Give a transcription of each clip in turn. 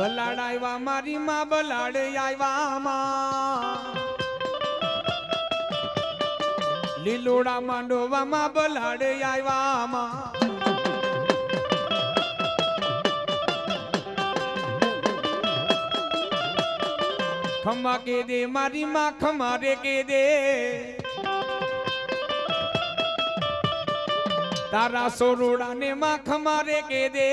बलाड आव्या मारी मां बलाड आव्या मां લીલોડા માંડવામાં બલાડ આવ્યામાં ખમા કે દે મારી માં ખમારે કે દે તારા સોરોડાને માં ખમારે કે દે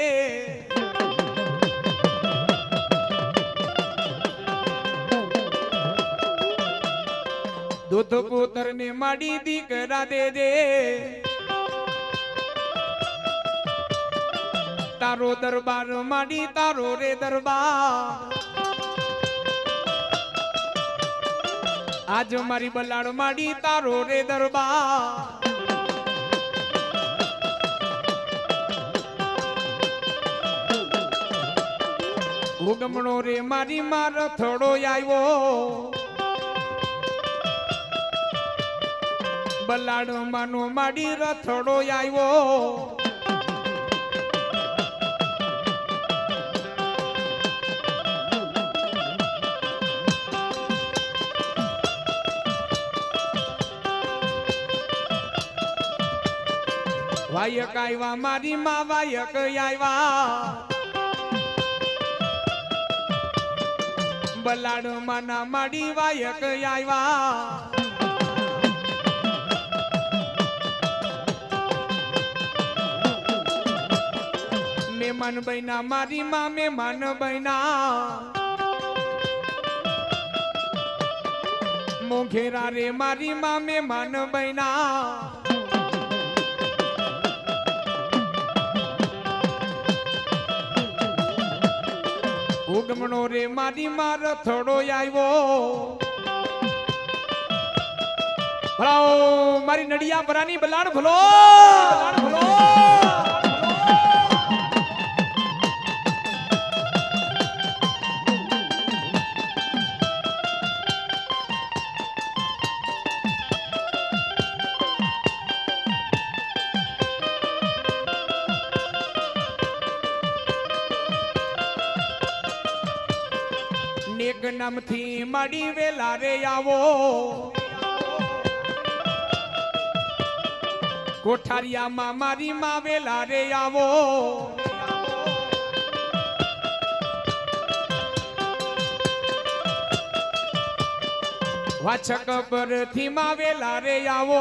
दूध पुत्र ने माड़ी दीकरा दे दे तारो दरबार माड़ी तारो रे दरबार आज मारी बलाड माड़ी तारो रे दरबार उगमणो रे मारी मार थोड़ो आयो बलाड मानो माड़ी रथड़ो आयो वायक आव्या मारी मां वायक आव्या बलाड माना माड़ी वायक आव्या मेहमान बहना मारी मां मेहमान बहना मोघेरा रे मारी मां मेहमान बहना उगमणो रे मारी मां रथड़ो आव्यो भलाओ मारी नडिया बरानी बलाड भलो नेक नाम थी माड़ी वेला रे आवो कोठारिया मां मारी मां वेला रे आवो वाछक पर थी मां वेला रे आवो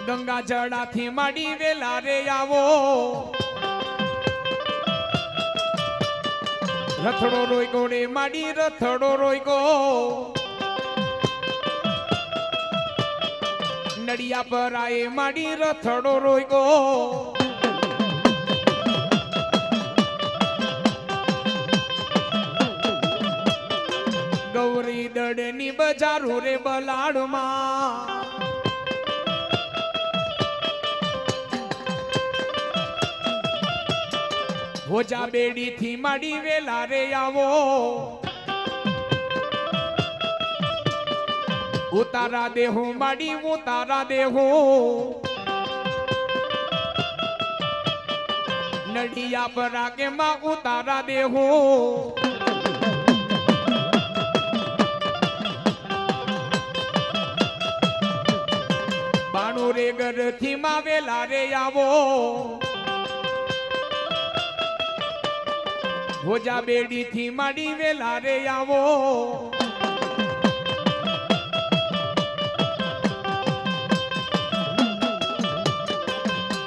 गंगा जड़ा थी माड़ी वेला रे आवो रथड़ो रोई गोड़े माड़ी रथड़ो रोई गो नड़िया पर आए माड़ी रथड़ो रोई गो गौरी दड़नी बजारू रे बलाड मां भोजा बेड़ी थी माड़ी वेला रे आवो उतारा देहू माड़ी उतारा देहू नडिया पर आके मां उतारा देहू बाणू रे घर थी मां वेला रे आवो भोजा बेड़ी थी माड़ी वेला रे आवो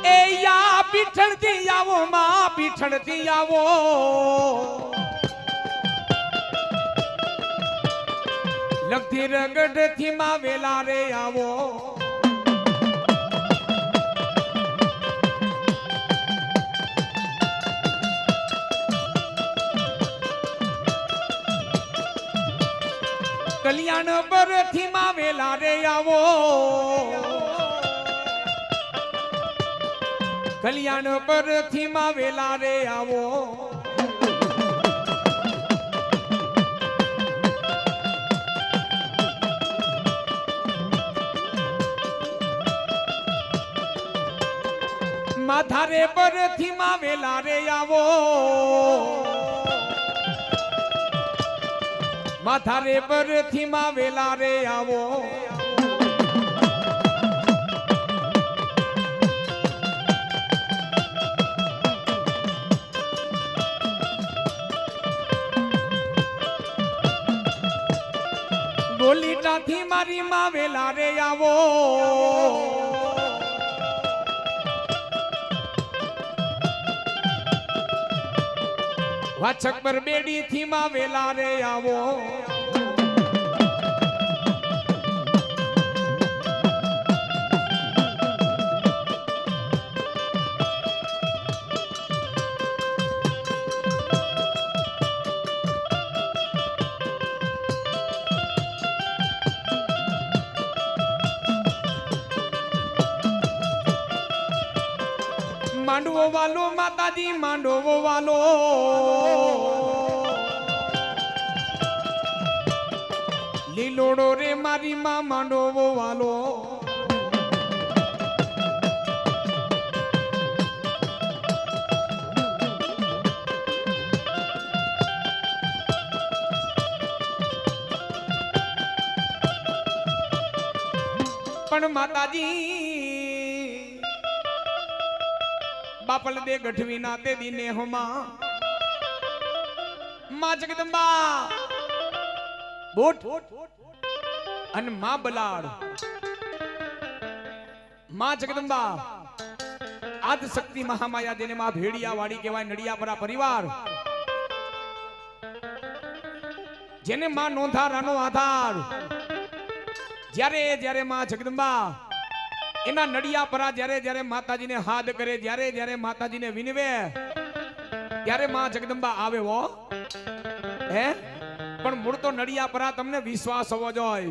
ए या पीठण थी आवो मां पीठण थी आवो लगती रगड़ थी मां वेला रे आवो कल्याण पर थी मां वेला रे आवो कल्याण पर थी मां वेला रे आवो मां માથારે પરથી માં વેલા રે આવો માથારે પરથી માં વેલા રે આવો ડોલીટાથી મારી માં વેલા રે આવો વાછક પર બેડી થી માં વેલા રે આવો માંડવો વાલો માતાજી માંડવો વાલો લીલોડો રે મારી માં માંડવો વાલો પણ માતાજી बापल दे गठवी नाते दीने होमा मां जगदंबा बोट अन मां बलाड़ मां जगदंबा आद शक्ति महामाया जेने मां भेड़िया वाड़ी केवाय नडियापरा परिवार जेने मां नोंधारानो आधार ज्यारे ज्यारे मां जगदंबा एना नडियापरा ज्यारे ज्यारे माताजी ने हाथ करे ज्यारे ज्यारे माताजी ने विनवे त्यारे मां जगदंबा आवे वो हे पण मूळ तो नडियापरा तमने विश्वास होवो जोय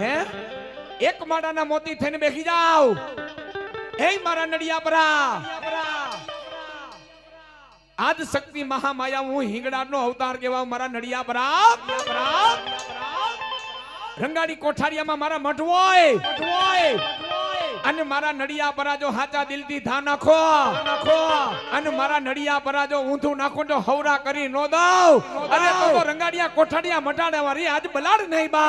हे एक माडाना मोती थईने बेखी जाओ हे मारा नडियापरा आद शक्ति महामाया हूँ हिंगड़ानो अवतार केवा मारा नडियापरा रंगाड़ी कोठारिया में मारा मठवोय अने मारा नडियापरा जो हाचा दिल थी था नाखो अने मारा नडियापरा जो ऊंधू नाखो जो हवरा करी नो दो अरे तो रंगाड़िया कोठाड़िया मटाड़े वाली आज बलाड़ नहीं बा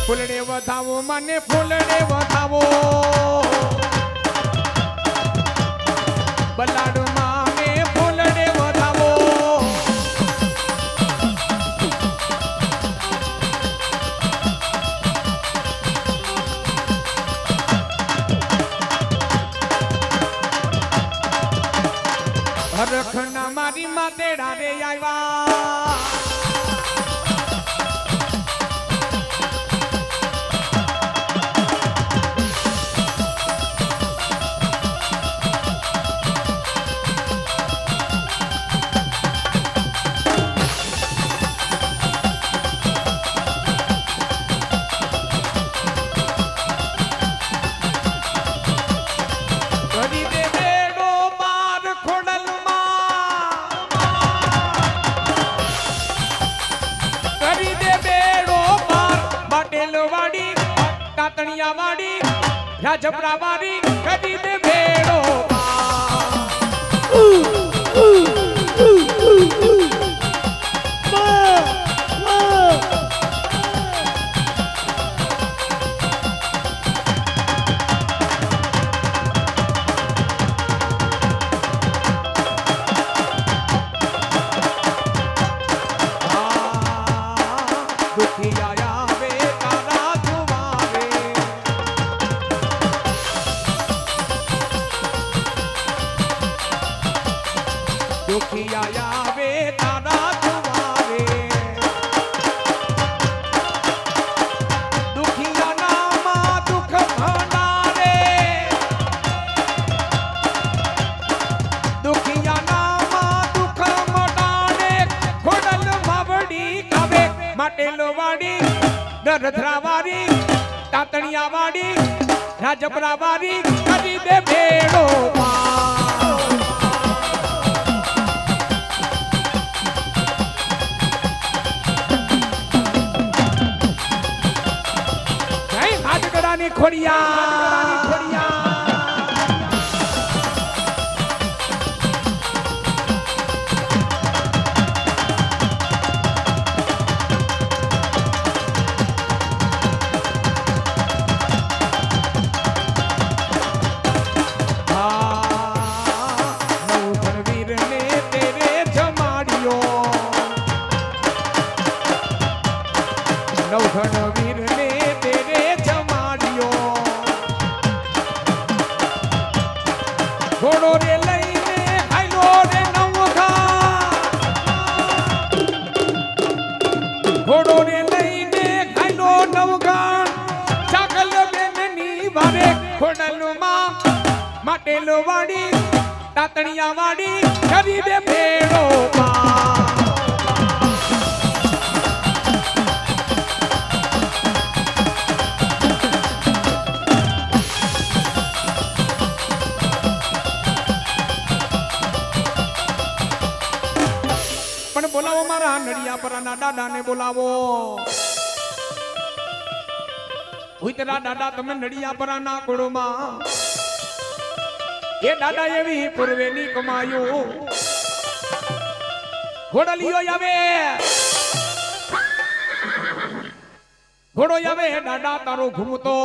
फूलड़े वधावो मने फूलड़े वधावो बलाड़ माने फूलड़े वधावो हरखना मारी मातेड़ा रे आवा वाड़ी राजपरा वाड़ी कदी दे भेड़ो दुखिया आवे तारा तुम्हारे दुखिया नामा दुख भंडारे दुखिया नामा दुख मटाड़े खोडल मावड़ी कवे माटेलो वाड़ी दरधरा वाड़ी तातणिया वाड़ी राजपरा वारी करी दे भेड़ो हाथगढ़ानी खोड़िया वीर ने तेरे जमाड़ियो घोड़ो रे लईने खाइलो रे नवखा घोड़ो रे लईने खाइलो नवखा चाकल बेननी भारे खोडलमा माटेलो वाड़ी तातणिया वाड़ी खरीदे भेड़ो पा बोलावो मारा नड़िया पराना दादा ने बोलावो तेरा दादा तमे नड़िया पराना कोड़ो मा ये दादा ये भी पूर्वेनी कमायो घोड़लियो यावे घोड़ो यावे दादा तारो घूमतो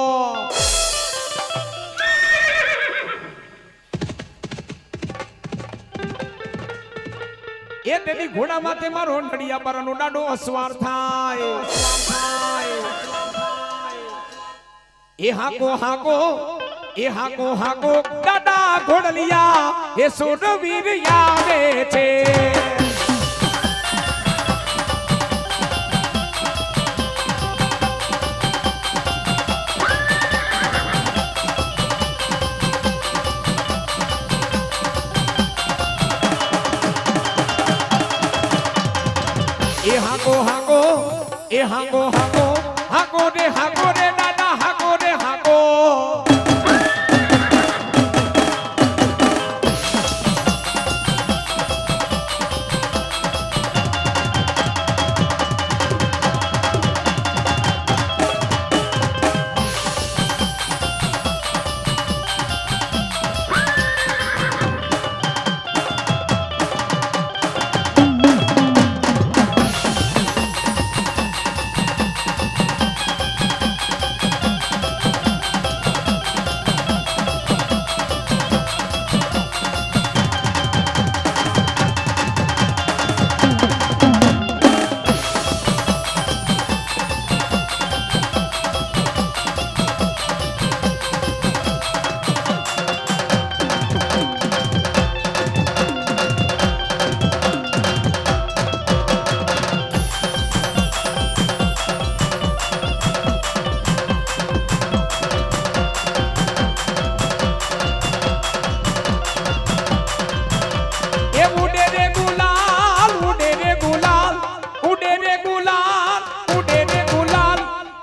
ये तेरी घोड़ा माथे मारो नड़िया परानो डाडो अस्वार थाय ए हाको हाको ए हाको हाको दादा घोड़लिया ये सोडवीर यावे छे ए हाको हाको हाको रे दादा हाको रे हाको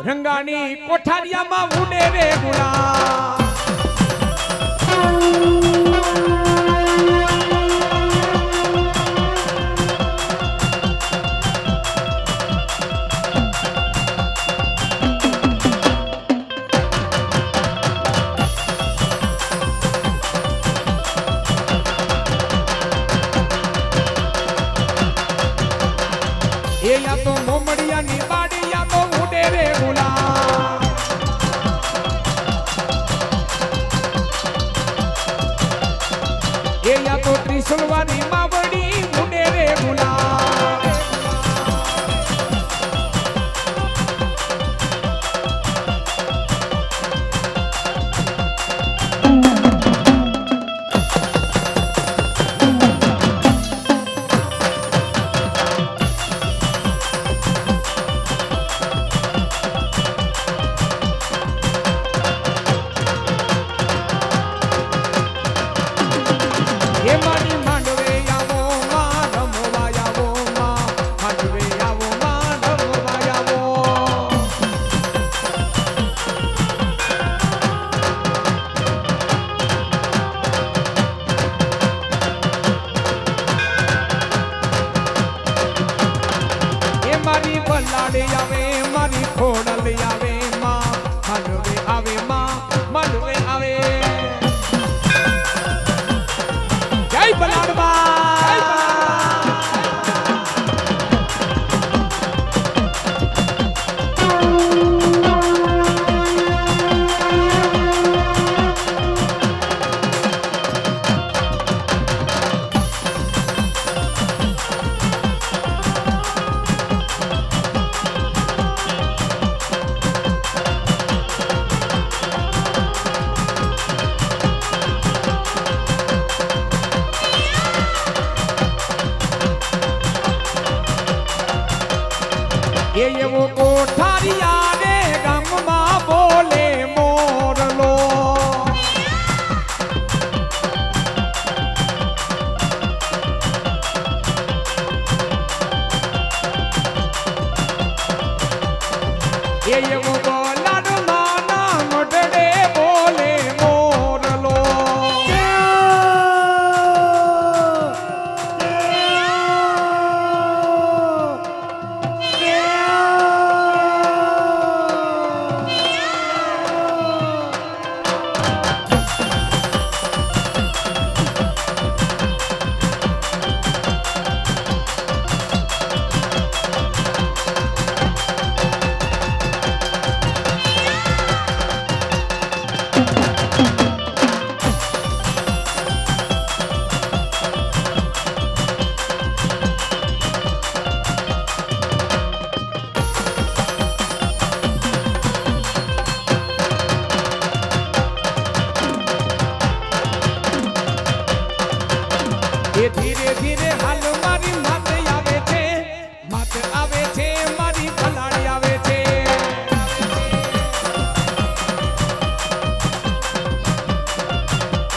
रंगानी कोठारिया मा उड़े रे गुलाल ये या तो मोमड़िया नी बाड़ी या तो उड़े रे गुलाल ये या तो त्रिशूलवारी मावड़ी उड़े रे गुलाल ये मानी मांडवे यावो मा रमवा यावो લાડે આવે મારી ખોડલ આવે માં મલવે આવે માં મલવે આવે જય બલાડવા એવો કોઠારિયા ને ગામમાં બોલે મોરલો એવો બોલાડ માના મોઢડે બોલે મોરલો ધીરે ધીરે હાલ મારી માત આવે છે મારી ભલાડી આવે છે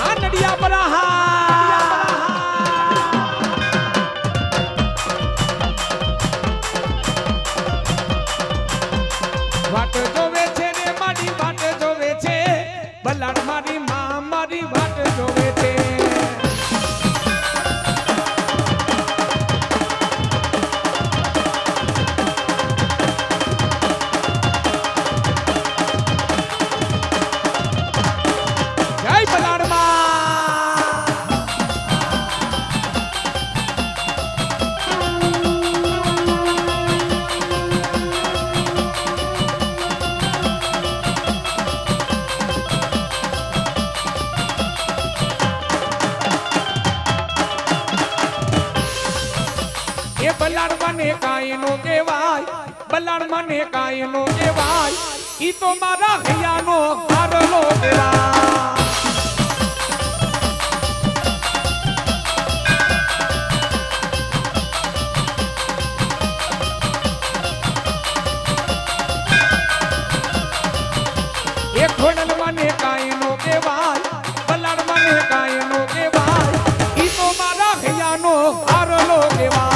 આ નડિયા બરાહા વાટ જોવે છે ને મારી વાટ જોવે છે બલાડ મારી માં મારી વાટ જોવે છે બલાડ મને કાંઈ નો કહેવાય બલાડ મને કાંઈ નો કહેવાય ઈ તો મારા હૈયાનો હારલો કહેવાય એ ખોડલ મને કાંઈ નો કહેવાય બલાડ મને કાંઈ નો કહેવાય ઈ તો મારા હૈયાનો હારલો કહેવાય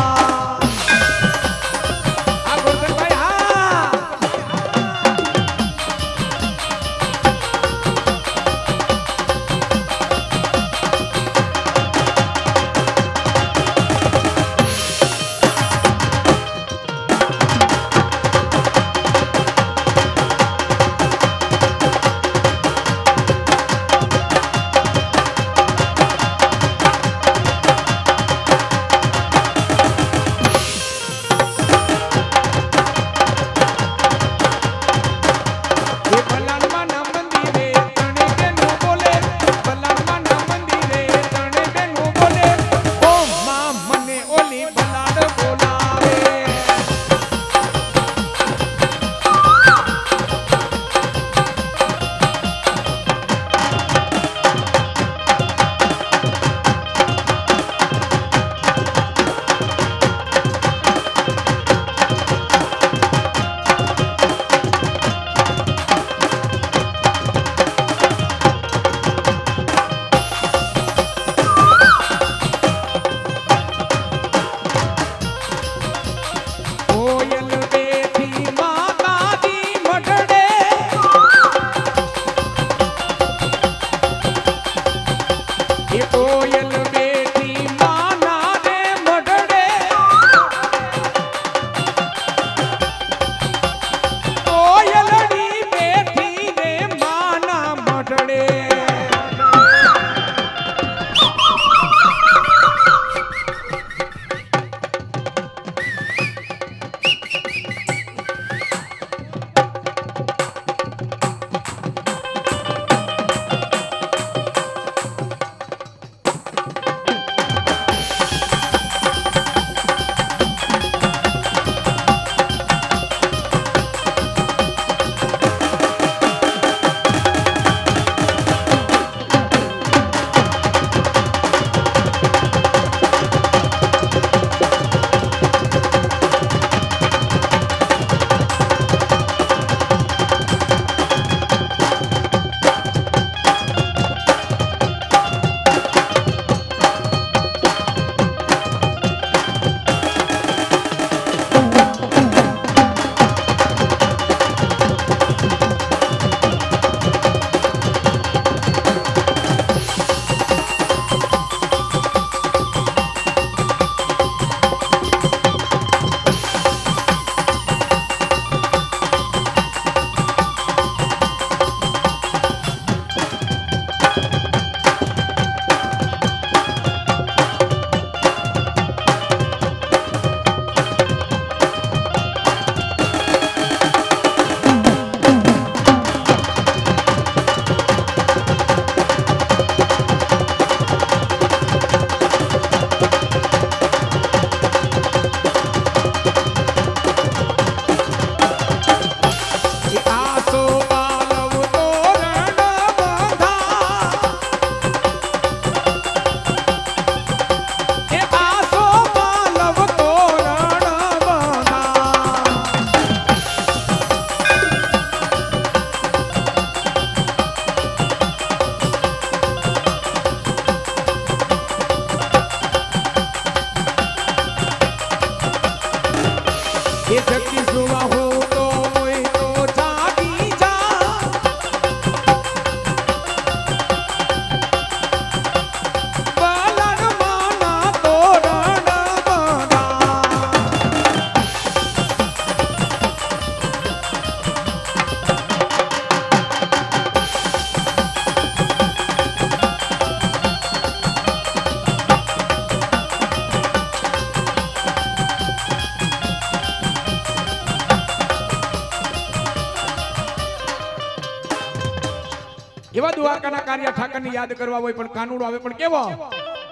દ્વારકાના કાર્ય ઠાકરને યાદ કરવા હોય પણ કાનુડો આવે પણ કેવો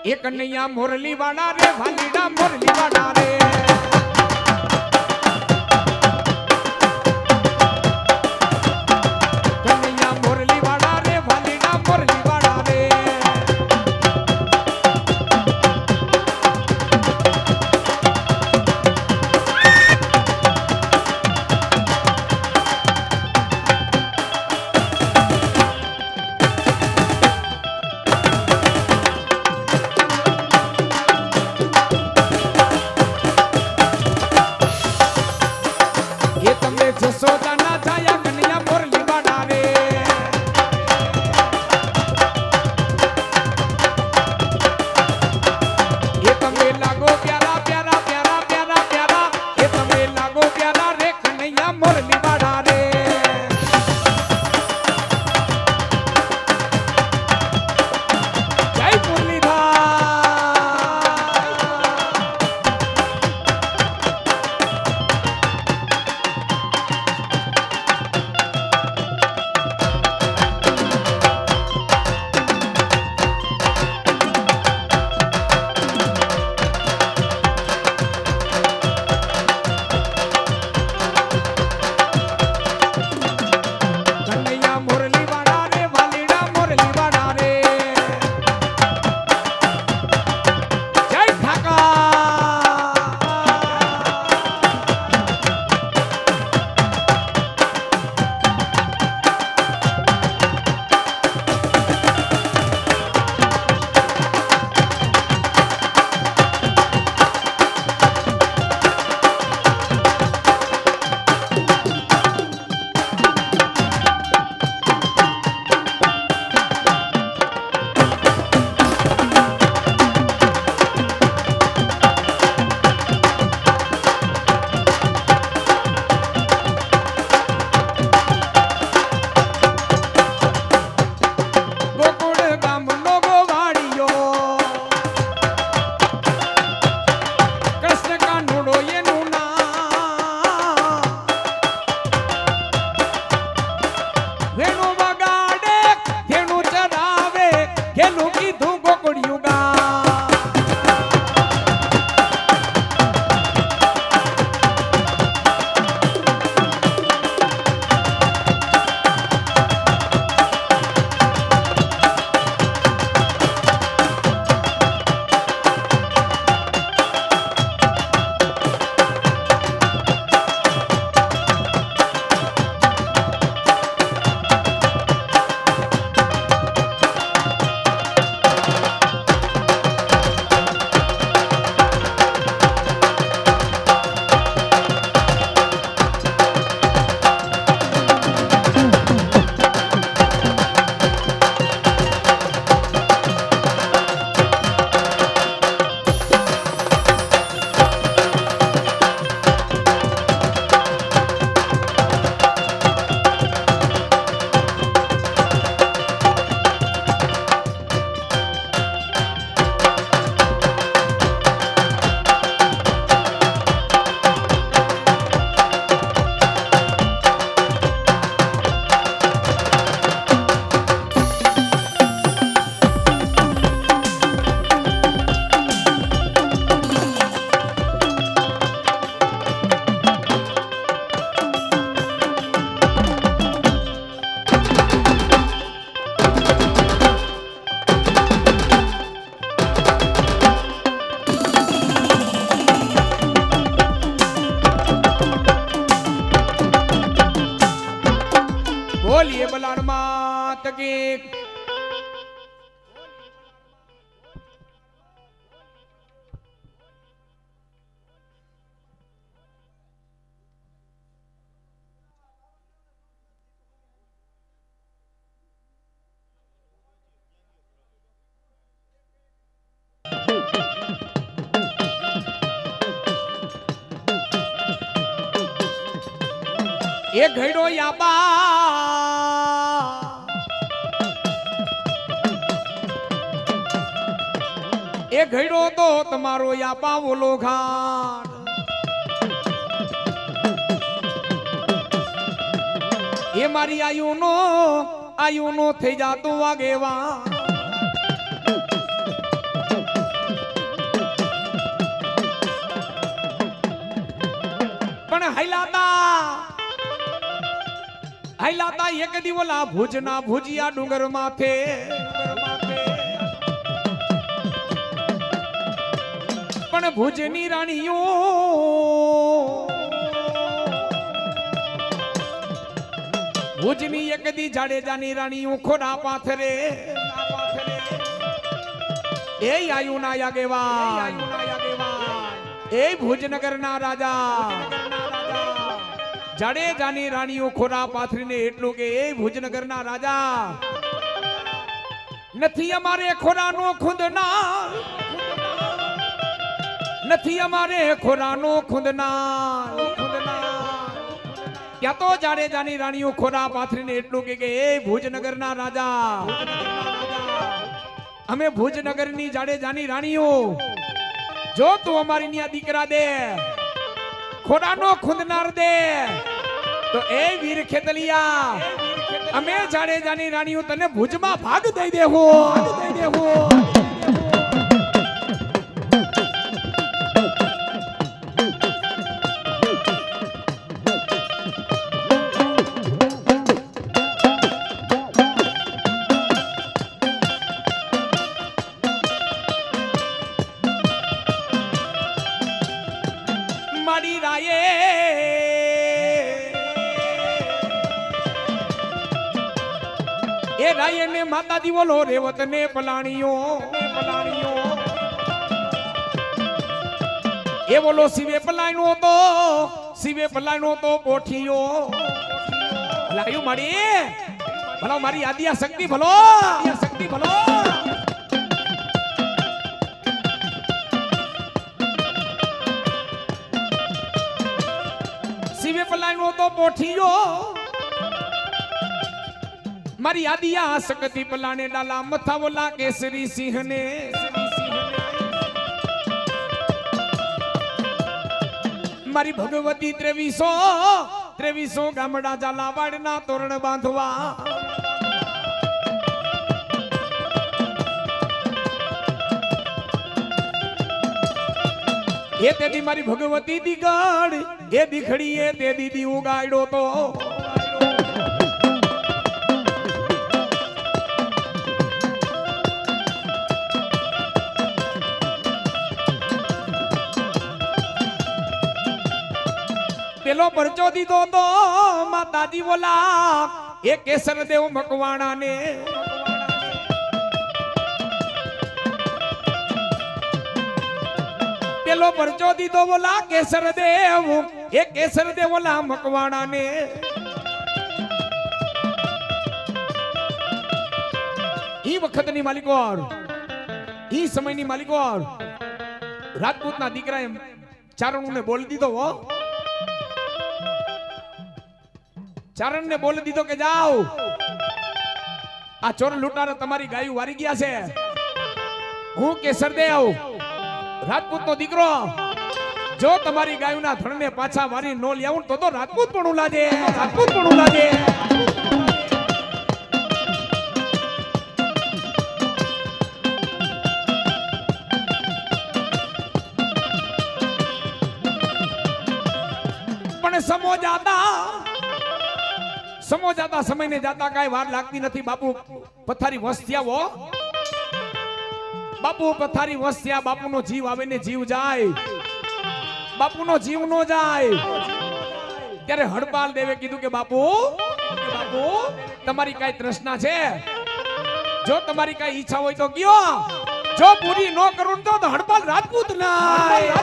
એ કનૈયા મોરલી વાળા રે વાલીડા મોરલી વાળા રે કનૈયા મોરલી વાળા રે વાલીડા મોરલી વાળા રે સોદાના છાયા કનૈયા મોરલી વાળા રે એ તમે લાગો પ્યારા પ્યારા પ્યારા પ્યારા પ્યારા એ તમે લાગો પ્યારા રે કનૈયા મોરલી વાળા રે જય મુરલીધર બોલીએ બલાડ માત કી एक घड़ो याबा एक घड़ो तो तुम्हारो याबा बोलो घाट ये मारी आयु नो આયુ નો થઈ જાતું વાગેવા પણ હાઈલાતા એક દિવલા ભુજના ભુજિયા ડુંગર માથે પણ ભુજની રાણીઓ ભુજની એક દી જાડેજાની રાણીઓ ખોડા પાથરે એ આયુ ના યાગેવા એ ભુજનગરના રાજા જાડેજાની રાણીઓ ખોરા પાથરીને એટલું કે એ ભુજનગરના રાજા નથી અમારે ખોરાનો ખૂંદનાર નથી અમારે ખોરાનો ખૂંદનાર ત્યાં તો જાડેજાની રાણીઓ ખોરા પાથરીને એટલું કે એ ભુજનગરના રાજા અમે ભુજનગરની જાડેજાની રાણીઓ જો તું અમારી ન્યા દીકરા દે ખોરાનો ખૂંદનાર દે તો એ વીર ખેતલિયા અમે જાડેજાની રાણીઓ તને ભુજમાં ભાગ દઈ દેવું મારી રાયે એ રાયે ને માતાજી બોલો રેવત ને પલાણીઓ એ બોલો શિવે પલાયનો તો પોઠીઓ લાયું મારી ભલો મારી આદિયા શક્તિ ભલો શિવે પલાયનો તો પોઠીઓ મારી આદિયા શક્તિ પલાને ડાલા મથાવલા કેસરી સિંહ ને મારી ભગવતી 2300 ગામડા ઝાલાવાડના તોરણ બાંધવા એ તેથી મારી ભગવતી દીગડ એ દીખડી એ તે દીદી ઉગાડ્યો તો પેલો પરચો દીધો તો માતાજી બોલા એ કેસર દેવ મકવાણા ને પેલો પરચો દીધો બોલા કેસર દેવ એ કેસર દેવ બોલા મકવાણા ને ઈ વખતની માલિકોર ઈ સમયની માલિકોર રાજપૂતના દીકરાએ ચારણને બોલી દીધો હો ચારણ ને બોલી દીધો કે જાઓ આ ચોર લૂંટારો તમારી ગાયું વારી ગયા છે હું કેસર દેવ રાજપૂત નો દીકરો જો તમારી ગાયુના ધણને પાછા વારી નો લઈ આવું તો રાજપૂત પણ ઉલાજે પણ સમોજાતા સમયને જાતા કાંઈ વાર લાગતી નથી બાપુ પથારી વસ્ત્યા હો બાપુ પથારી વસ્ત્યા બાપુનો જીવ આવે ને જીવ જાય બાપુનો જીવ નો જાય ત્યારે હડપાલ દેવે કીધું કે બાપુ તમારી કાંઈ તૃષ્ણા છે જો તમારી કાંઈ ઈચ્છા હોય તો કયો જો પૂરી નો કરું તો હડપાલ રાજપૂત નાય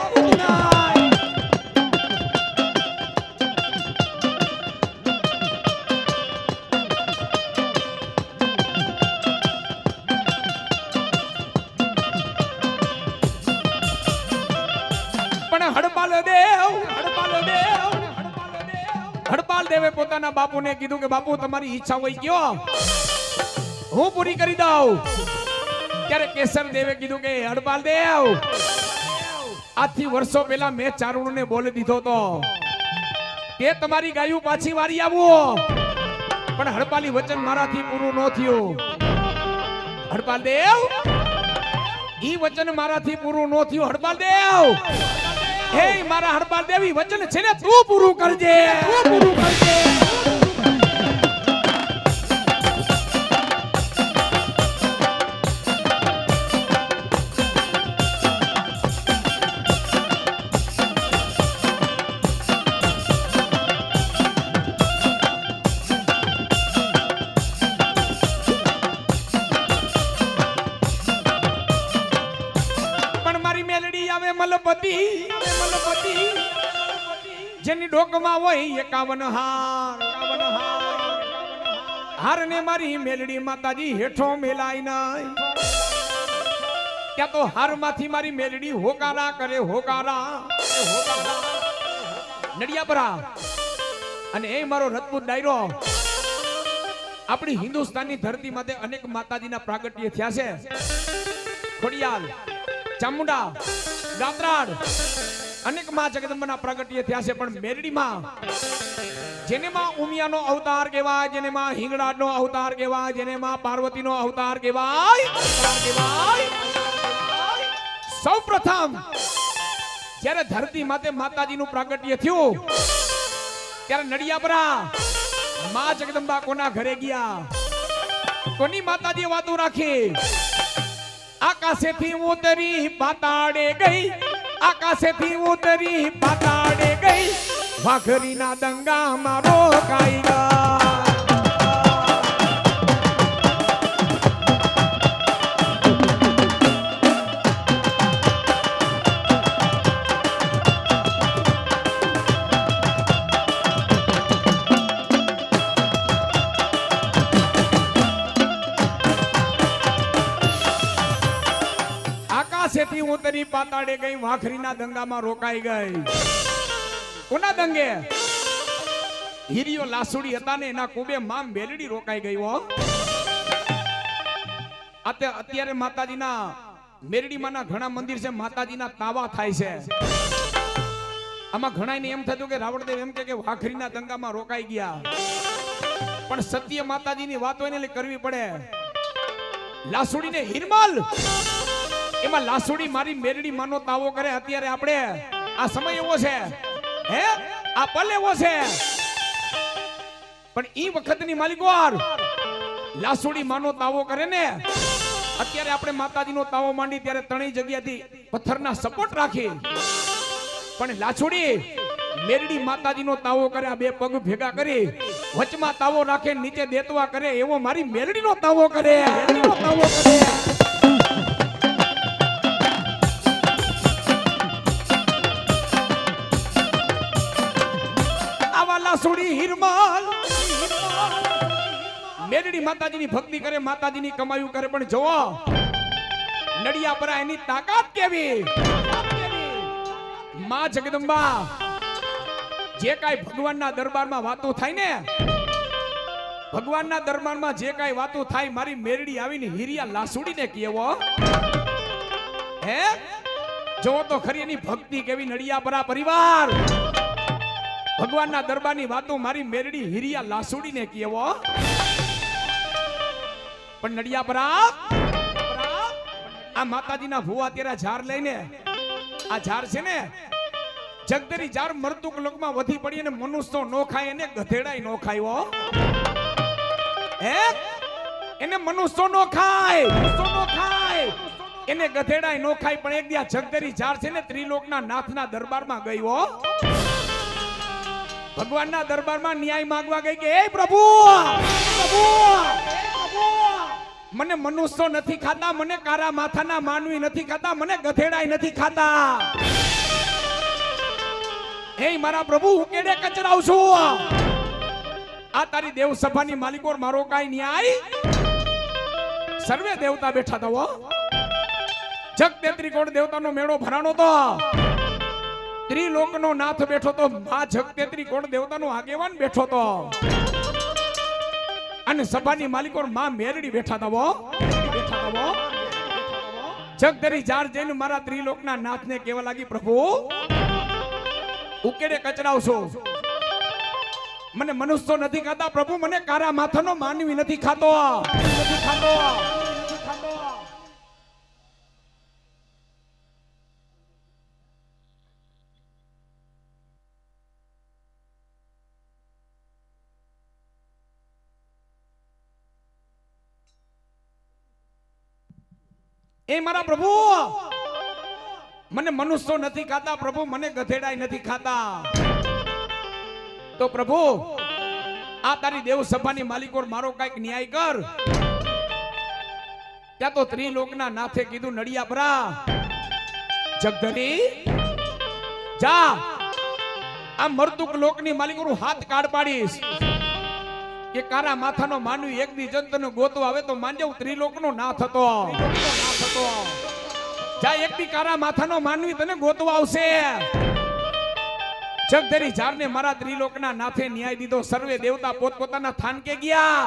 હડપાલ દેવે પોતાના બાપુને કીધું કે બાપુ તમારી ઈચ્છા હોય કયો હું પૂરી કરી દઉં ત્યારે કેસર દેવે કીધું કે હડપાલ દેવ આજથી વર્ષો પહેલા મેં ચારણોને બોલી દીધો તો કે તમારી ગાયું પાછી વારી આવો પણ હડપાલી વચન મારાથી પૂરું ન થયું. હડપાલ દેવ ઈ વચન મારાથી પૂરું ન થયું. હડપાલ દેવ હે મારા હડપાલ દેવી વચન છે ને તું પૂરું કરજે. મલપતિ જેની ડોકમાં હોય 51 હાર ને મારી મેલડી માતાજી હેઠો મેલાય નાય. ત્યાં તો હાર માંથી મારી મેલડી હોકારા કરે હોકારા નડિયાપરા. અને એ મારો રજપૂત ડાયરો આપણી હિન્દુસ્તાનની ધરતી માટે અનેક માતાજીના પ્રાગટ્ય થયા છે. ખોડિયાલ, ચામુંડા, દાત્રાડ અનેક માં જગદંબાના પ્રાગટ્ય થયા છે. પણ મેરડીમાં જેને માં ઉમિયાનો અવતાર કહેવાય, જેને માં હિંગળાનો અવતાર કહેવાય, જેને માં પાર્વતીનો અવતાર કહેવાય, સૌપ્રથમ જ્યારે ધરતી માતે માતાજીનું પ્રાગટ્ય થયું ત્યારે નડિયાપરા માં જગદંબા કોના ઘરે ગયા, કોની માતાજી વાતો રાખી. આકાશેથી ઉતરી પાતાળે ગઈ, આકાશેથી ઉતરી પાતાળે ગઈ, વાઘરીના દંગામાં રોકાઈ ગયા. આકાશેથી ઉતરી પાતાળે ગઈ, વાઘરીના દંગામાં રોકાઈ ગઈ. કોના દંગે? હીરિયો લાસુડી હતા ને એના કુબે માં મેલડી રોકાઈ ગઈ. હો અત્યારે માતાજીના મેરડીમાંના ઘણા મંદિર છે, માતાજીના તાવા થાય છે. આમાં ઘણાને એમ થતું કે રાવણદેવ એમ કે વાઘરીના દંગામાં રોકાઈ ગયા, પણ સત્ય માતાજીની વાતો એને કરવી પડે. લાસુડીને હિરમલ એમાં લાસુડી મારી મેરડી માનો તાવો કરે. અત્યારે આપણે આ સમય એવો છે, હે આ પલ એવો છે, પણ ઈ વખતની માલિકવાર લાસુડી માનો તાવો કરે ને. અત્યારે આપણે માતાજીનો તાવો માંડી ત્યારે ત્રણેય જગ્યાથી પથ્થરના સપોર્ટ રાખી, પણ લાસુડી મેરડી માતાજીનો તાવો કરે. આ બે પગ ભેગા કરી વચમાં તાવો રાખે, નીચે દેતવા કરે, એવો મારી મેરડીનો તાવો કરે. લાસુડી હિરમલ મેરડી માતાજીની ભક્તિ કરે, માતાજીની કમાયું કરે, પણ જોવો નડિયાપરા એની તાકાત કેવી. માં જગદંબા જે કાંઈ ભગવાનના દરબારમાં વાતો થાય ને, ભગવાનના દરબારમાં જે કાંઈ વાતો થાય, મારી મેરડી આવીને હિરિયા લાસુડીને કહેવો. હે જોવો તો ખરી એની ભક્તિ કેવી. નડિયાપરા પરિવાર ભગવાનના દરબારની વાતો મારી મેરડી હિરિયા લાસુડીને કહેવો. પણ નડિયાપરા આ માતાજીના ભુવા તેરા ઝાર લઈને, આ ઝાર છે ને જગદરી ઝાર મરતુક લોકમાં વધી પડી અને મનુષ્ય નો ખાય, એને ગધેડાય નો ખાય. હે એને મનુષ્ય નો ખાય, એને ગધેડાય નો ખાય. પણ એક દી આ જગદરી ઝાર છે ને ત્રિલોકના નાથના દરબારમાં ગઈ. હો ભગવાનના દરબારમાં ન્યાય માંગવા ગઈ કે હે પ્રભુ, મને મનુષ્ય નથી ખાતા, મને કારા માથાના માનવી નથી ખાતા, મને ગધેડાય નથી ખાતા. હે મારા પ્રભુ, હું કેડે કચરાવ છું? આ તારી દેવ સભાની માલિકોર મારો કાઈ ન્યાય? સર્વે દેવતા બેઠા હતા. જગ 33 કોટ દેવતાનો મેળો ભરાણો તો, ત્રિલોકનો નાથ બેઠો તો, આ જગ 33 કોટ દેવતાનો આગેવાન બેઠો તો, અને સભાની માલિકો માં મેરડી બેઠા હતા. જગદરી ઝાર જઈને મારા ત્રિલોકના નાથને કહેવા લાગી, પ્રભુ ઉકેડે કચરાવશો. મને મનુષ્ય નથી ખાતા પ્રભુ, મને કારા માથાનો માનવી નથી ખાતો, નથી ખાતો, નથી ખાતો. એ મારા પ્રભુ, મને મનુષ્યો નથી ખાતા પ્રભુ, મને ગધેડાય નથી ખાતા. તો પ્રભુ આ તારી દેવ સભાની માલિકો મારો કઈક ન્યાય કર. ત્યાં તો ત્રિલોકના નાથે કીધું, નડિયાપરા જગધણી જા, આ મરતુક લોકની માલિકો હાથ કાઢ પાડીશ કે કારા માથાનો માનવી એક દી જંતનો ગોતો આવે તો માંજવ ત્રિલોકનો નાથ હતો. જા, એક દી કારા માથાનો માનવી તને ગોતવા આવશે. જગધરી ઝારને મારા ત્રિલોકના નાથે ન્યાય દીધો. સર્વે દેવતા પોતપોતાના થાન કે ગયા,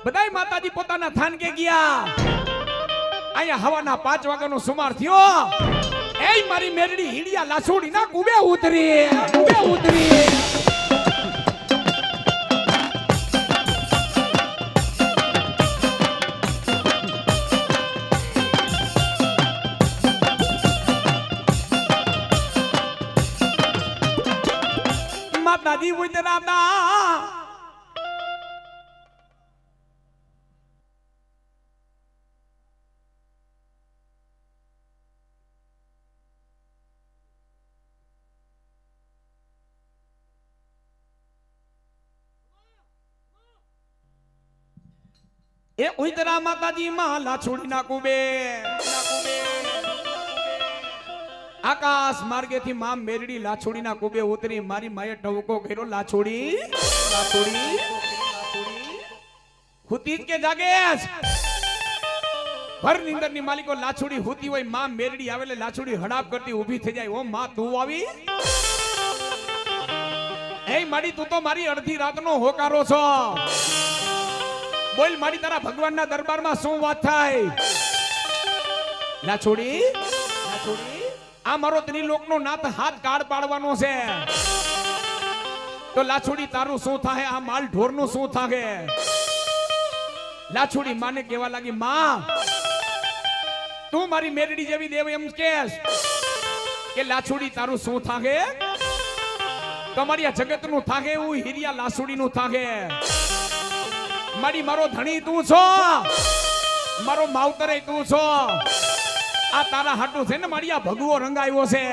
બધાય માતાજી પોતાના થાન કે ગયા. અહીંયા હવાના 5 વાગ્યાનો સુમાર થયો. એ મારી મેરડી હીડિયા લાસુડી ના કુબે ઉતરી, કુબે ઉતરી. માતાજી ઉતરાતા એ ઉતરા માતાજી માં લાછોડી ના કુબે. આકાશ માર્ગેથી માં મેરડી લાછોડી ના કુબે ઉતરી. મારી માએ ટવકો કર્યો, લાછોડી લાછોડી હુતી કે જાગેશ. ભર નીંદર ની માલિકો લાછોડી હુતી હોય, માં મેરડી આવેલે લાછોડી હડાપ કરતી ઊભી થઈ જાય. ઓ માં તું આવી? એ માડી તું તો મારી અડધી રાતનો હોકારો છો. બોલ માડી તારા ભગવાનના દરબારમાં શું વાત થાય? લાછોડી લાછોડી આ મારો ત્રિલોકનો નાથ હાથ કાઢ પાડવાનો છે. તો લાછોડી તારું શું થાય? આ માલ ઢોરનું શું થાય? લાછોડી માને કેવા લાગી, માં તું મારી મેરડી જેવી દેવ એમ કેસ કે લાછોડી તારું શું થાય? તમારી આ જગતનું થાય એવું હીરિયા લાછોડીનું થાય. મારી મારો ધણી તું છો, મારો માવતરે તું છો. આ તારા હાટું છે ને મારી આ ભગવો રંગાયો છે.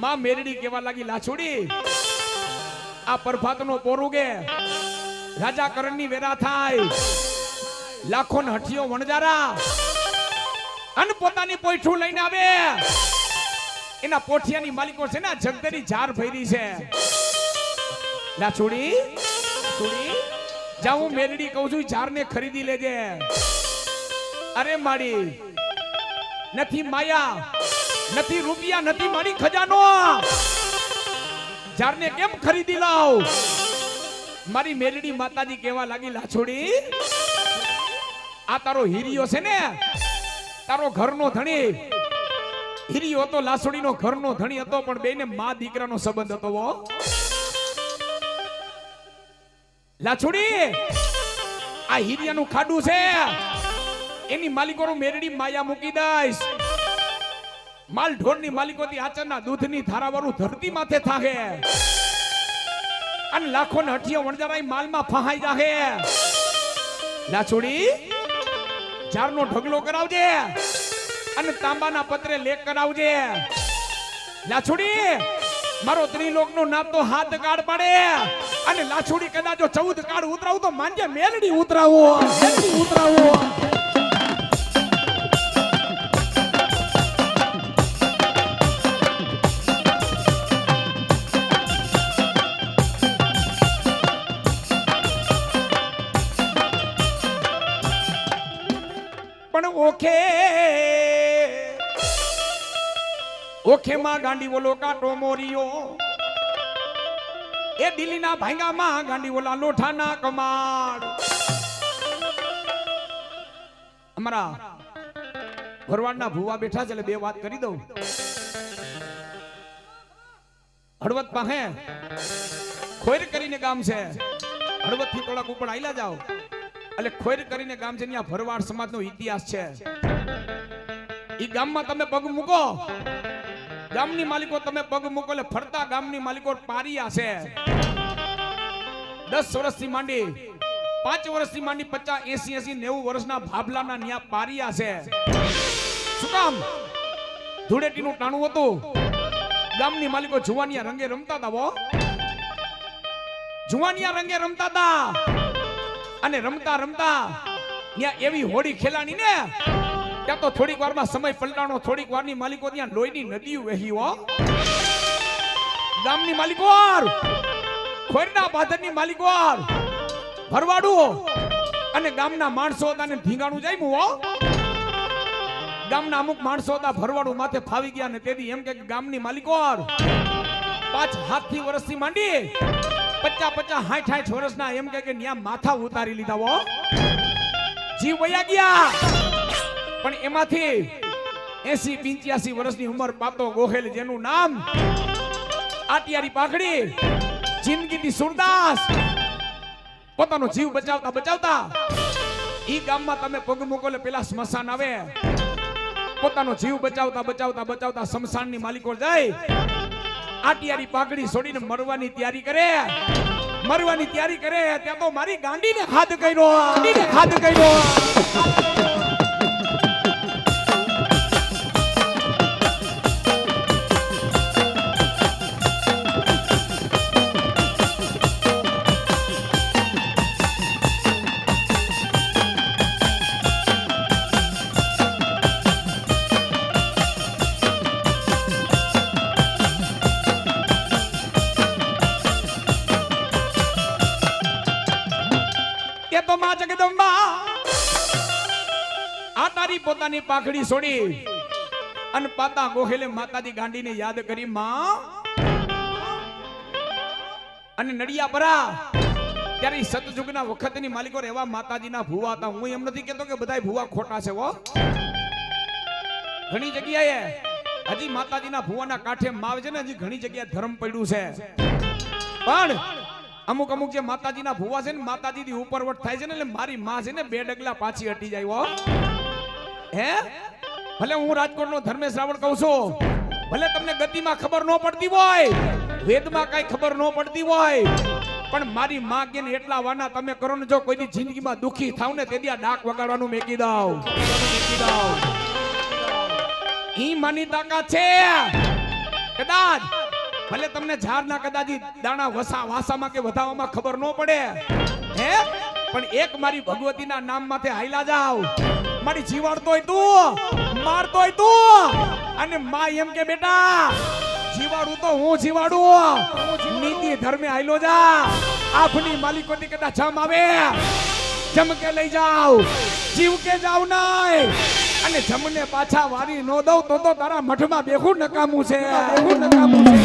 માં મેરડી કેવા લાગી, લાછોડી આ પરભાતનો પોરુગે રાજા કરણની વેરા થાય. લાખો ને હઠિયો વણજારા અન પોતાની પોઠું લઈને આવે. એના પોઠિયાની માલિકો છે ને જગદરી ઝાર ભરી છે. લાછોડી લાછોડી જા, હું મેરડી કહું છું ઝાર ને ખરીદી લેજે. અરે માડી નથી માયા, નથી રૂપિયા, નથી મારી ખજાનો. ઝારને કેમ ખરીદી લાવ? મારી મેરડી માતાજી કેવા લાગી, લાછોડી આ તારો હીરિયો છે ને, તારો ઘરનો ધણી. હીરિયો હતો, લાછોડીનો ઘરનો ધણી હતો, પણ બેને મા દીકરાનો સંબંધ હતો. લાછોડી આ હીરિયાનું ખાડું છે, એની માલિકો મેરડી માયા મૂકી દઈશ. માલ ઢોરની માલિકોથી આચરના દૂધની ધારાવાળું ધરતી માથે થાહે. અને લાખો ને હઠિયો વણજારાઈ માલમાં ફહાઈ જાહે. લાછોડી ઝારનો ઢગલો કરાવજે અને તાંબાના પત્રે લેખ કરાવજે. લાછોડી મારો ત્રિલોકનો નાથ તો હાથ કાઢ પાડે. અને લાછોડી કદાચ 14 કાળ ઉતરાવું તો માંજે મેરડી ઉતરાવો, મેરડી ઉતરાવો. પણ ઓખે માં ગાંડી બોલો કાટો મોરિયો. એ દિલ્હીના ભાંગામાં ગાંડી બોલા લોઠાના કમાડ. અમારા ભરવાડના ભુવા બેઠા છે એટલે બે વાત કરી દઉં. હળવદ પાસે ખોઈર કરીને ગામ છે, હળવદ થી થોડાક ઉપર આયલા જાઓ એટલે ખોઈર કરીને ગામ છે, ત્યાં ભરવાડ સમાજનો ઇતિહાસ છે. ઈ ગામમાં તમે પગ મૂકો, ગામની માલિકો તમે પગ મૂકો એટલે ફરતા ગામની માલિકો પારિયા છે. 10 વર્ષથી માંડી 5 વર્ષથી માંડી 50 80 90 વર્ષના ભાભલાના ન્યા પારિયા છે. શું કામ? ધૂળેટીનું ટાણું હતું, ગામની માલિકો જુવાનિયા રંગે રમતા હતા. જુવાનિયા રંગે રમતા હતા અને રમતા રમતા ત્યાં એવી હોડી ખેલાણી ને ત્યાં તો થોડીક વારમાં સમય પલટાણો, થોડીક વારની માલિકો ત્યાં લોહીની નદીઓ વહી હો. ગામની માલિકો, ખોરના પાદરની માલિકો, ભરવાડું અને ગામના માણસો હતા ને ભીંગાણું જામ્યું હો. ગામના અમુક માણસો હતા ભરવાડું માથે ફાવી ગયા ને તેથી એમ કે ગામની માલિકો 5-7 વર્ષથી માંડી 50-60 વર્ષના એમ કે ન્યા માથા ઉતારી લીધા હો. જીવ વયા ગયા. પણ એમાંથી 80-85 વર્ષની ઉંમર પાતો ગોહેલ, જેનું નામ આટિયારી પાઘડી, જિંદગીથી સુરદાસ, પોતાનો જીવ બચાવતા બચાવતા ઈ ગામમાં તમે પગ મૂકો એટલે પેલા સ્મશાન આવે. પોતાનો જીવ બચાવતા બચાવતા બચાવતા સ્મશાનની માલિકો જાય, આટિયારી પાઘડી છોડીને મરવાની તૈયારી કરે. મરવાની તૈયારી કરે ત્યાં તો મારી ગાંડીને હાથ કર્યો, હાથ કર્યો. તો માં જગદંબા આ તારી પોતાની પાઘડી છોડી અને પાતા ગોહેલે માતાજી ગાંડીને યાદ કરી માં અને નડિયા પરા. ત્યારે સતયુગના વખતની માલિકો એવા માતાજીના ભુવા હતા. હું એમ નથી કહેતો કે બધાય ભુવા ખોટા છે હો. ઘણી જગ્યાએ હજી માતાજીના ભુવાના કાંઠે માવ છે ને, હજી ઘણી જગ્યાએ ધર્મ પડ્યું છે. પણ અમુક અમુક જે માતાજીના ભુવા છે ને, માતાજીથી ઉપરવટ થાય છે ને, એટલે મારી માં છે ને 2 ડગલા પાછી હટી જાય હો. હે ભલે હું રાજકોટનો ધર્મેશ રાવળ કહું છું, ભલે તમને ગતિમાં ખબર ન પડતી હોય, વેદમાં કઈ ખબર ન પડતી હોય, પણ મારી માં કે એટલા વાના તમે કરો ને, જો કોઈ જિંદગીમાં દુખી થાવ ને તેથી આ ડાક વગાડવાનું મેકી દઉં. ઈ માની તાકાત છે. કદાચ ભલે તમને ઝાડના કદાચ દાણા વાસામાં કે વધાવામાં ખબર ન પડે, હે પણ એક મારી ભગવતીના નામ માથે હાઈલા જાવ. મારી જીવાડતોય તું, મારતોય તું, અને માં એમ કે બેટા જીવાડું તો હું જીવાડું, નીતિ ધર્મે હાઈલો જા. આપની માલિકોની કદાચ જમ આવે જમ કે લઈ જાવ, જીવ કે જાવ નહીં. અને જમને પાછા વારી નો દઉં તો તારા મઠમાં બેહું નકામું છે, બેહું નકામું છે.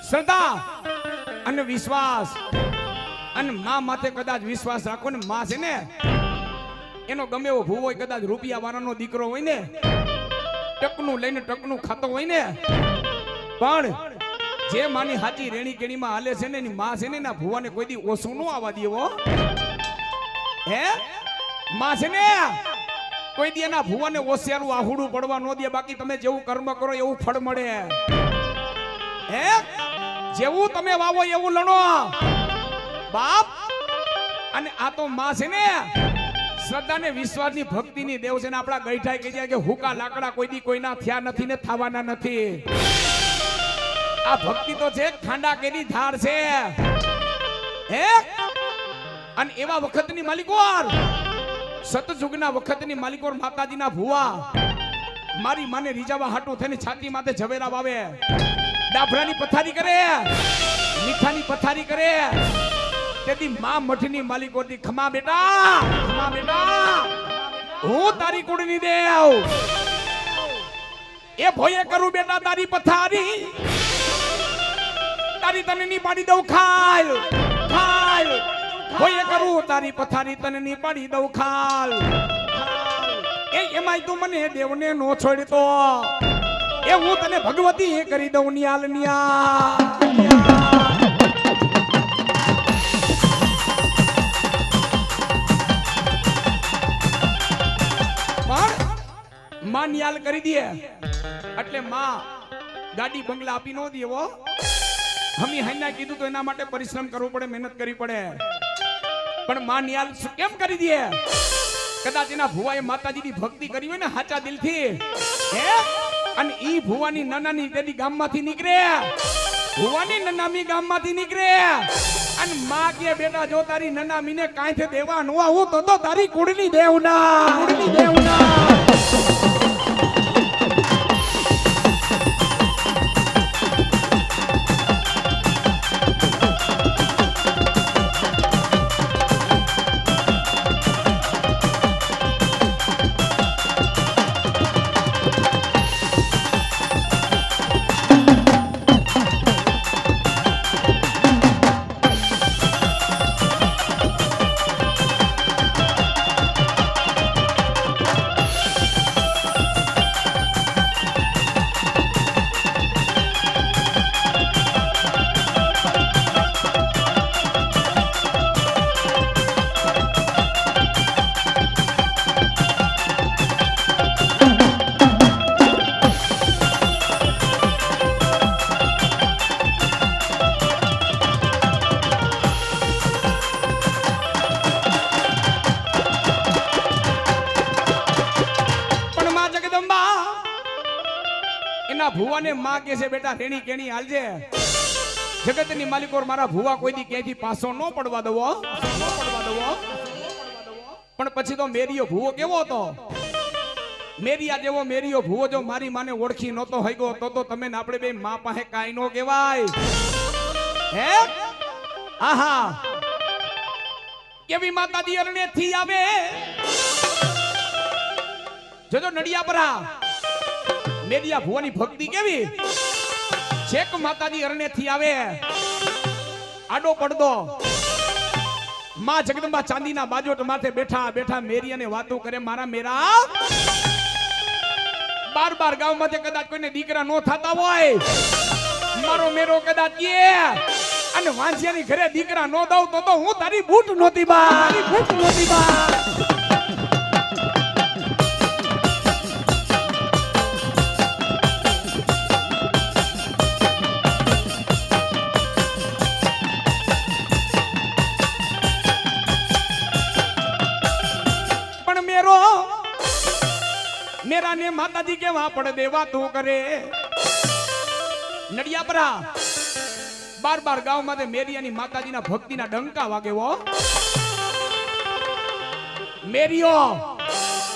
શ્રદ્ધા અને વિશ્વાસ, અને માં માથે કદાચ વિશ્વાસ રાખો ને, માં છે ને એનો ગમે એવો ભૂવો હોય, કદાચ રૂપિયા વાળાનો દીકરો હોય ને, ટકનું લઈને ટકનું ખાતો હોય ને, પણ જે માની હાચી રેણી કેણીમાં હાલે છે ને, એની માં છે ને એના ભૂવાને કોઈ દી ઓછું ન આવવા દેવો. હે માં છે ને કોઈ દી એના ભૂવાને ઓસિયારું આહુડું પડવા ન દે. બાકી તમે જેવું કર્મ કરો એવું ફળ મળે. હે જેવું તમે વાવો એવું લણો. બાપ અને આ તો માં છે ને શ્રદ્ધા ને વિશ્વાસ ની ભક્તિ ની દેવ છે ને આપણા ગઈઠાઈ કહી જાય કે હુકા લાકડા કોઈ દી કોઈના થયા નથી ને થવાના નથી આ ભક્તિ તો છે ખાંડા કેની ધાર છે હે અને એવા વખતની માલિકોર સતયુગના વખતની માલિકોર માતાજીના ભુવા મારી માને રીજાવા હાટું થઈને છાતી માથે ઝવેરા વાવે ડાભરાની પથારી કરે મીઠાની પથારી કરે તેથી માં મઠની માલિકોથી ખમા બેટા હું તારી કુળની દેવ એ ભોયે કરું બેટા તારી પથારી તારી તને ની પાડી દઉં ખાલ ભોયે કરું તારી પથારી તને ની પાડી દઉં ખાલ એ એમાંય તું મને દેવને નો છોડતો એ હું તને ભગવતી એ કરી દઉં નિયાલ માં નિયાલ કરી દે એટલે માં ગાડી બંગલા આપી નો દેવો હમી હાઈના કીધું તો એના માટે પરિશ્રમ કરવો પડે મહેનત કરવી પડે પણ માં નિયાલ કેમ કરી દે કદાચ એના ભુવાએ માતાજીની ભક્તિ કરી હોય ને સાચા દિલથી હે અને ઈ ભુવાની નાનાની તેડી ગામમાંથી નીકળે ભુવાની નનામી ગામમાંથી નીકળે અને માં કે બેટા જો તારી નનામીને કાંઈથી દેવા નો આવું તો તારી કુળની દેવના ભુવાને માં કે છે બેટા રેણી કેણી હાલજે જગતની માલિકોર મારા ભુવા કોઈ દી ક્યાંથી પાછો ન પડવા દવો પણ પછી તો મેરીયો ભુવો કેવો હતો મેરિયા જેવો મેરીયો ભુવો જો મારી માને ઓળખી નતો હઈગો તો તમે ને આપણે બે માં પાસે કાઈ નો કહેવાય હે આહા કેવી માતાજી અરણે થી આવે જોજો નડિયાપરા મેરિયા ભુવાની ભક્તિ કેવી છેક માતાજી અરણે થી આવે આડો પડદો માં જગદંબા ચાંદીના બાજોટ માથે બેઠા મેરિયાને વાતો કરે મારા મેરા બાર ગામ માંથી કદાચ કોઈને દીકરા નો થતા હોય મારો મેરો કદાચ કે અને વાંસિયાની ઘરે દીકરા નો દઉં તો હું તારી બૂટ નોતી બા मेरा ने माताजी के वहां पड़ देवा तू करे नडियापरा बार गांव में मेरिया माताजी ना भक्ति ना डंका वागे वो मेरियो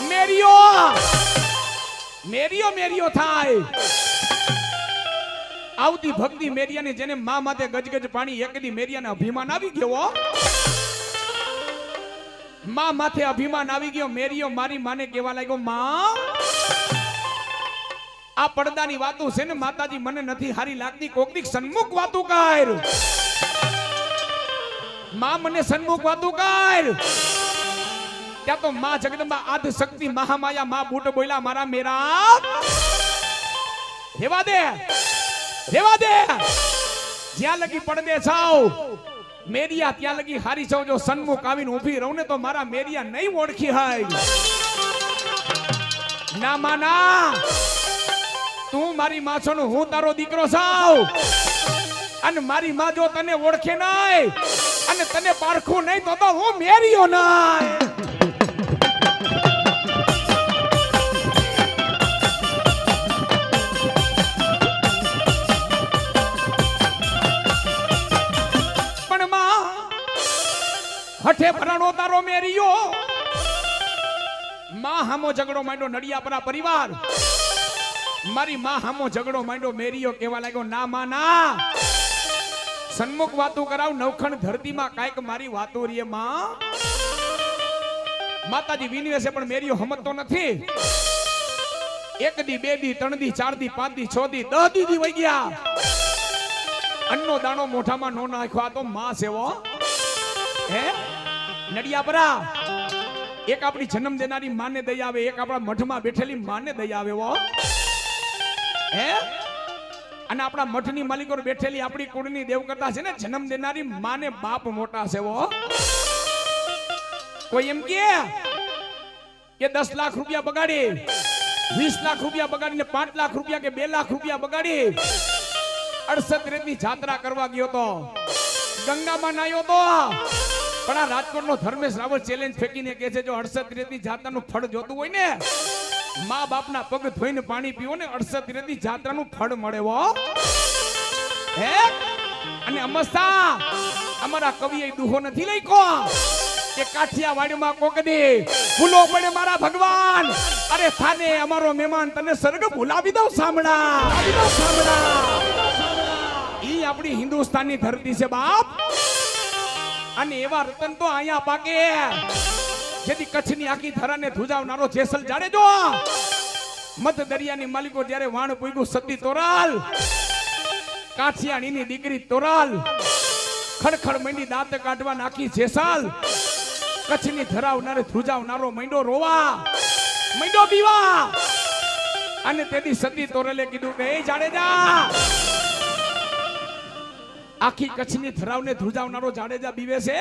मेरियो मेरियो मेरियो थाय आवती भक्ति मेरिया ने जेने मां माथे गजगज पानी एक दी मेरिया ने अभिमान आवी गयो मां माथे अभिमान आवी गयो मेरियो मारी माने केवा लाग्यो मां आ પડદાની વાતો છે ને માતાજી મને નથી હારી લાગતી કોકની સન્મુખ વાતો કર માં મને સન્મુખ વાતો કર ત્યાં તો માં જગદંબા આદ શક્તિ મહામાયા માં બૂટ બોલ્યા મારા મેરા રેવા દે જ્યાં લગી પડદે છાવ મેરિયા ત્યાં લગી હારી છો જો સન્મુખ આવીને ઊભી રહું ને તો મારા મેરિયા નહીં ઓળખી હાય ના માના તું મારી માં છો હું તારો દીકરો છું અને મારી માં જો તને ઓળખે નહીં અને તને પારખું નહીં તો હું મેર્યો નહીં. પણ માં હઠે ભરાણો તારો મેર્યો. માં હામો ઝઘડો માંડ્યો નડિયાપરા પરિવાર. મારી માં હામો ઝઘડો માંડ્યો મેરિયો કેવા લાગ્યો ના માં ના સન્મુખ વાતો કરાવ નવખંડ ધરતીમાં કાંઈક મારી વાતો રીએ માં. માતાજી વિનવે છે પણ મેરિયો હમતો નથી. 1 દી 2 દી 3 દી 4 દી 5 દી 6 દી 10 દી વઈ ગયા. અન્નો દાણો મોઢામાં નો નાખ્યો. આ તો માં સેવો હે નડિયાપરા. એક આપણી જન્મ દેનારી માને દયા આવે, એક આપણા મઠમાં બેઠેલી માને દયા આવે હો હે. અને આપણા મઠની માલિકો બેઠેલી આપણી કુળની દેવકર્તા છે ને જન્મ દેનારી માને બાપ મોટા છે હો. કોઈ એમ કે 10 લાખ રૂપિયા બગાડી, 20 લાખ રૂપિયા બગાડીને 5 લાખ રૂપિયા કે 2 લાખ રૂપિયા બગાડી 68 રેતની જાત્રા કરવા ગયો તો, ગંગામાં નાયો તો. પણ આ રાજકોટનો ધર્મેશ રાવલ ચેલેન્જ ફેંકીને કહે છે જો 68 રેતની જાત્રાનું ફળ જોતું હોય ને મા બાપના પગ ધોઈને પાણી પીવો ને 68 રેતની જાત્રાનું ફળ મળે હો હે. અને અમસ્તા અમારા કવિએ દુહો નથી લખ્યો કે કાઠિયાવાડમાં કોક દે ભૂલો પડે મારા ભગવાન, અરે થાને અમારો મહેમાન તને સ્વર્ગ ભૂલાવી દઉં સાંભળા. ઈ આપણી હિન્દુસ્તાનની ધરતી છે બાપ. અને એવા રતન તો અહીંયા પાકે જેથી કચ્છની આખી ધરાને ધુજાવનારો જેસલ જાડેજો. મધ દરિયાની માલિકો જ્યારે વાણ પૂગ્યું સતી તોરાલ, કાઠિયાણીની દીકરી તોરાલ ખડખડ મંડી દાંત કાઢવા નાખી જેસલ. કચ્છની ધરાવનારે ધુજાવનારો મંડો રોવા, મંડો પીવા. અને તેથી સતી તોરલે કીધું કે એ જાડેજા, આખી કચ્છની ધરાવને ધ્રુજાવનારો જાડેજા બીવે છે.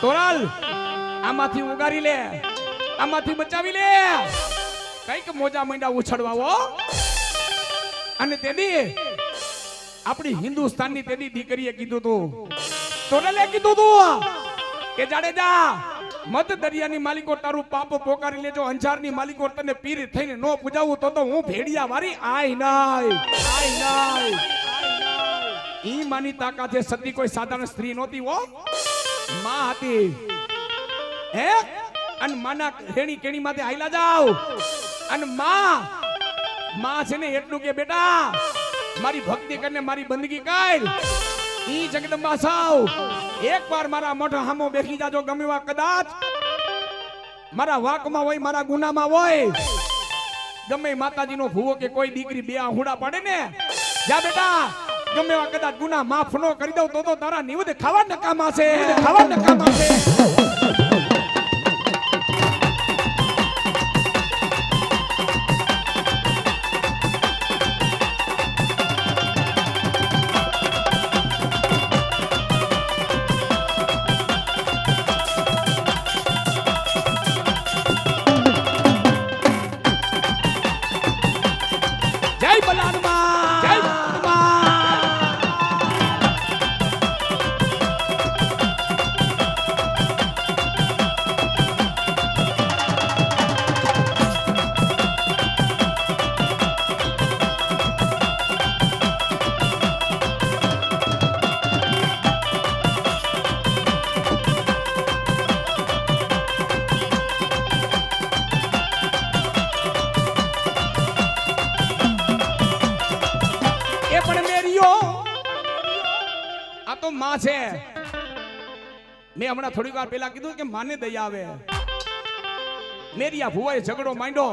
તોરાલ આમાંથી ઉગારી લે, આમાંથી બચાવી લે. કઈક મોજા મંડા ઉછળવા હો. અને તેદી આપણી હિન્દુસ્તાનની તેદી દીકરીએ કીધું તું, તોરલે કીધું તું કે જાડેજા મત દરિયાની માલિકો તારું પાપ પોકારી લેજો, અંજારની માલિકો તને પીર થઈને નો પૂજાવું તો હું ભેડિયા વારી આય નાય. ઈ માની તાકાતે સતી કોઈ સાધારણ સ્ત્રી નહોતી હો, માં હતી હે. અને માના ખેણી કેણી માથે આયલા જાવ. અને માં છે ને એટલું કે બેટા મારી ભક્તિ કરીને મારી બંદગી કર. ઈ જગદંબા સાવ એકવાર મારા મોઢા હામો બેસી જાજો. ગમે વા કદાચ મારા વાકમાં હોય, મારા ગુનામાં હોય, ગમે માતાજીનો ભૂવો કે કોઈ દીકરી બે આહુડા પાડે ને, જા બેટા ગમે એવા કદાચ ગુના માફ ન કરી દઉં તો તારા નિવદ ખાવા નકામા છે. જય બલાનમાં, જય માં છે. મેં હમણાં થોડીક વાર પહેલા કીધું કે માને દયા આવે. મેરિયા ભુવાએ ઝઘડો માંડ્યો,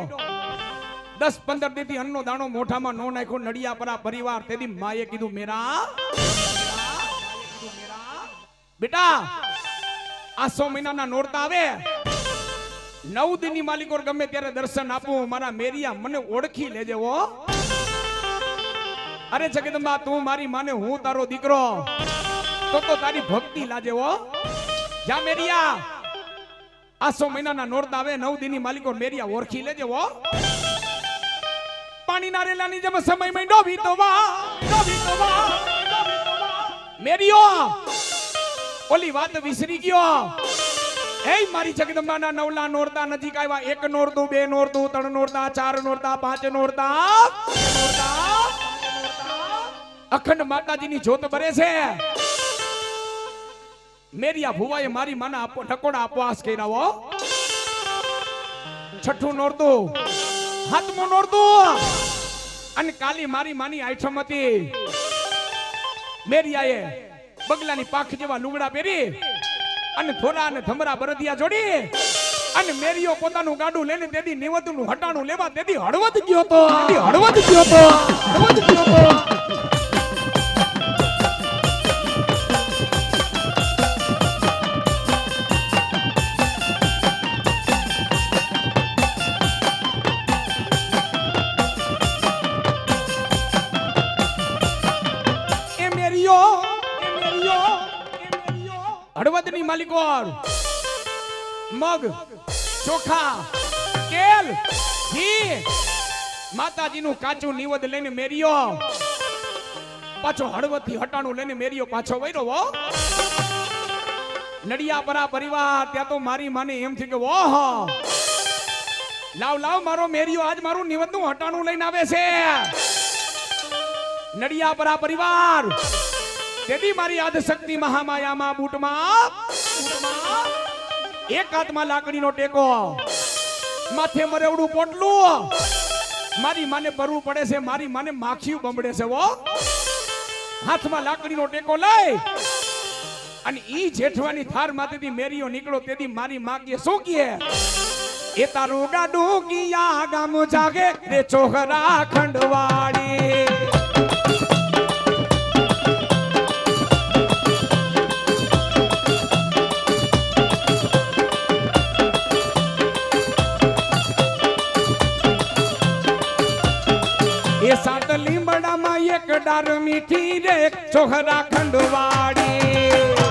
10-15 દીથી અન્નો દાણો મોઢામાં નો નાખ્યો નડિયાપરા પરિવાર. તેથી માએ કીધું મેરા બેટા આસો મહિનાના નોરતા આવે 9 દિનની માલિકો ગમે ત્યારે દર્શન આપું, મારા મેરિયા મને ઓળખી લેજે હો. અરે જગદંબા તું મારી માને, હું તારો દીકરો, તો તારી ભક્તિ લાજે હો. જા મેરિયા આસો મહિનાના નોરતા આવે 9 દિનની માલિકો મેરિયા ઓળખી લેજે હો. પાણીના રેલાની જેમ સમય માંડો વીતવા મેરિયો ઓલી વાત વિસરી ગયો એ મારી જગદંબાના નવલા નોરતા નજીક આવ્યા એક નોરતું બે નોરતું ત્રણ નોરતા ચાર નોરતા પાંચ નોરતા અખંડ માતાજીની જ્યોત બરે છે મેરિયા ભુવાએ મારી માના ઠકોડા આપવાસ કર્યા હો છઠ્ઠું નોરતું હાથમું નોરતું અને કાલી મારી માની આઈઠમ હતી મેરિયાએ બગલાની પાખ જેવા લુગડા પહેરી અને થોરા અને ધમરા બરધિયા જોડી અને મેરિયો પોતાનું ગાડું લઈને તેદી નિવતનું હટાણું લેવા તેદી હળવદ ગયો તો હળવદની માલિકોર મગ ચોખા તેલ ઘી માતાજીનું કાચું નિવદ લઈને મેરિયો પાછો હળવદથી હટાણું લઈને મેરિયો પાછો વૈરો હો નડિયાપરા પરિવાર ત્યાં તો મારી માને એમ થી કે ઓહો લાવ મારો મેરિયો આજ મારું નિવદનું હટાણું લઈને આવે છે નડિયાપરા પરિવાર તેદી મારી આદશક્તિ મહામાયામાં બૂટમાં એક હાથમાં લાકડીનો ટેકો માથે મરેવડું પોટલું મારી માને પરવું પડે છે મારી માને માખીયું બમડે છે વો હાથમાં લાકડીનો ટેકો લઈ અને ઈ જેઠવાની થાર માંથી મેરિયો નીકળો તેદી મારી માં કે શું કહે એ તારું ગાડું કિયા ગામ જાગે રે ચોહરા ખંડવાડી सात लिंबड़ा में एक डार मीठी रे चोहरा खंडवाड़ी